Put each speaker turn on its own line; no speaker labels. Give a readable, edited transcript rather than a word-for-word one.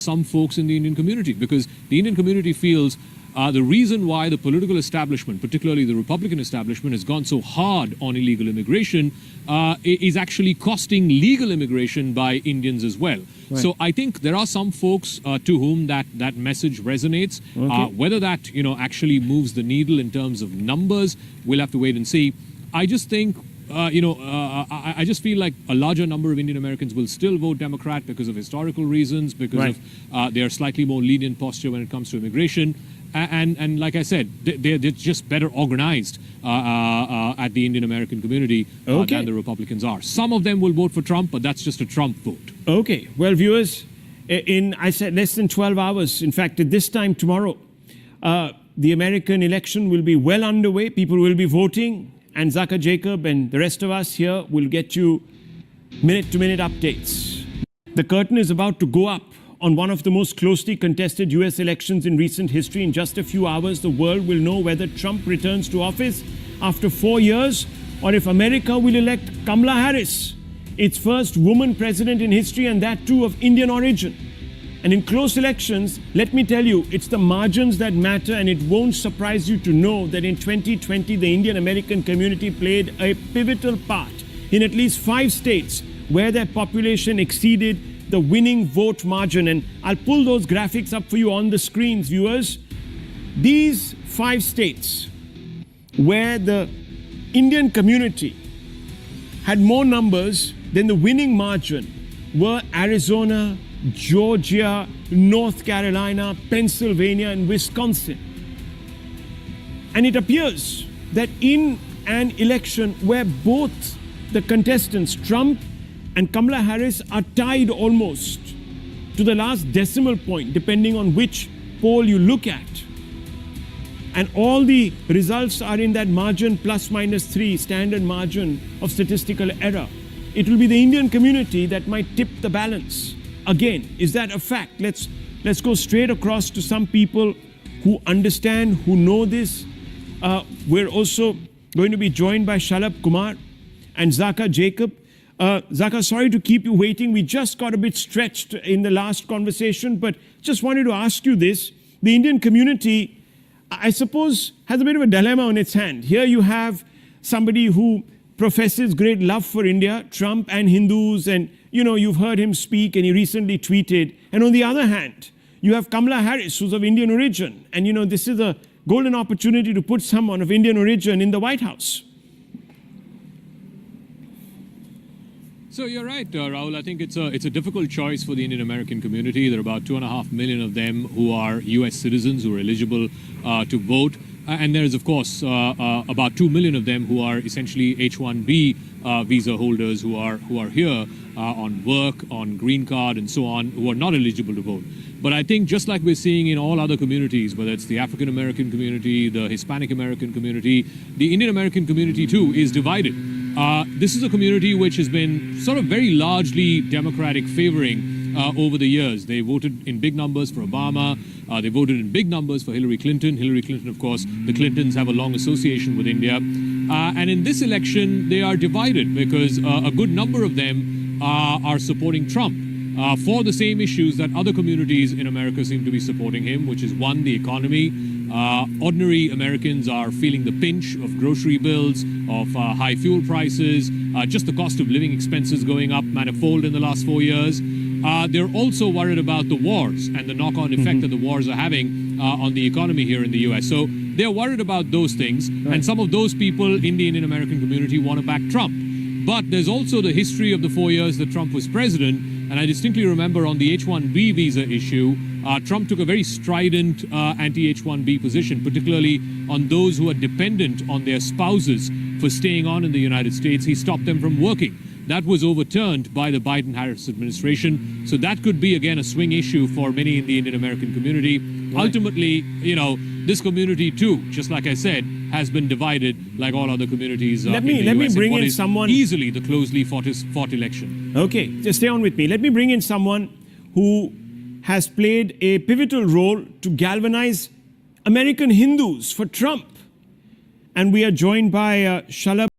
some folks in the Indian community, because the Indian community feels the reason why the political establishment, particularly the Republican establishment, has gone so hard on illegal immigration is actually costing legal immigration by Indians as well. Right. So I think there are some folks to whom that message resonates. Okay. Whether that actually moves the needle in terms of numbers, we'll have to wait and see. I just think I just feel like a larger number of Indian Americans will still vote Democrat because of historical reasons, because of their slightly more lenient posture when it comes to immigration. And like I said, they're just better organized at the Indian American community than the Republicans are. Some of them will vote for Trump, but that's just a Trump vote. Okay. Well, viewers, I said less than 12 hours, in fact, at this time tomorrow, the American election will be well underway. People will be voting. And Zaka Jacob and the rest of us here will get you minute-to-minute updates. The curtain is about to go up on one of the most closely contested US elections in recent history. In just a few hours, the world will know whether Trump returns to office after 4 years, or if America will elect Kamala Harris, its first woman president in history, and that too of Indian origin. And in close elections, let me tell you, it's the margins that matter, and it won't surprise you to know that in 2020, the Indian American community played a pivotal part in at least 5 states where their population exceeded the winning vote margin. And I'll pull those graphics up for you on the screens, viewers. These 5 states where the Indian community had more numbers than the winning margin were Arizona, Georgia, North Carolina, Pennsylvania, and Wisconsin. And it appears that in an election where both the contestants, Trump and Kamala Harris, are tied almost to the last decimal point, depending on which poll you look at, and all the results are in that margin ±3 standard margin of statistical error, it will be the Indian community that might tip the balance. Again, is that a fact? Let's go straight across to some people who understand, who know this. We're also going to be joined by Shalabh Kumar and Zaka Jacob. Zaka, sorry to keep you waiting. We just got a bit stretched in the last conversation, but just wanted to ask you this. The Indian community, I suppose, has a bit of a dilemma on its hand. Here you have somebody who professes great love for India, Trump, and Hindus, and you've heard him speak, and he recently tweeted. And on the other hand, you have Kamala Harris, who's of Indian origin. And this is a golden opportunity to put someone of Indian origin in the White House. So you're right, Rahul. I think it's a difficult choice for the Indian American community. There are about 2.5 million of them who are US citizens who are eligible to vote. And there is, of course, about 2 million of them who are essentially H-1B visa holders who are here on work, on green card, and so on, who are not eligible to vote. But I think just like we're seeing in all other communities, whether it's the African American community, the Hispanic American community, the Indian American community too is divided. This is a community which has been sort of very largely Democratic favoring over the years. They voted in big numbers for Obama. They voted in big numbers for Hillary Clinton. Hillary Clinton, of course, the Clintons have a long association with India. And in this election, they are divided because a good number of them are supporting Trump for the same issues that other communities in America seem to be supporting him, which is, one, the economy. Ordinary Americans are feeling the pinch of grocery bills, of high fuel prices, just the cost of living expenses going up manifold in the last 4 years. They're also worried about the wars and the knock-on effect that the wars are having on the economy here in the US. So they're worried about those things. Right. And some of those people in the Indian American community want to back Trump. But there's also the history of the 4 years that Trump was president. And I distinctly remember on the H-1B visa issue, Trump took a very strident anti-H-1B position, particularly on those who are dependent on their spouses for staying on in the United States. He stopped them from working. That was overturned by the Biden-Harris administration. So that could be, again, a swing issue for many in the Indian American community. Right. Ultimately, this community too, just like I said, has been divided like all other communities
let me bring in someone
easily the closely fought election.
Okay, just stay on with me. Let me bring in someone who has played a pivotal role to galvanize American Hindus for Trump. And we are joined by Shalabh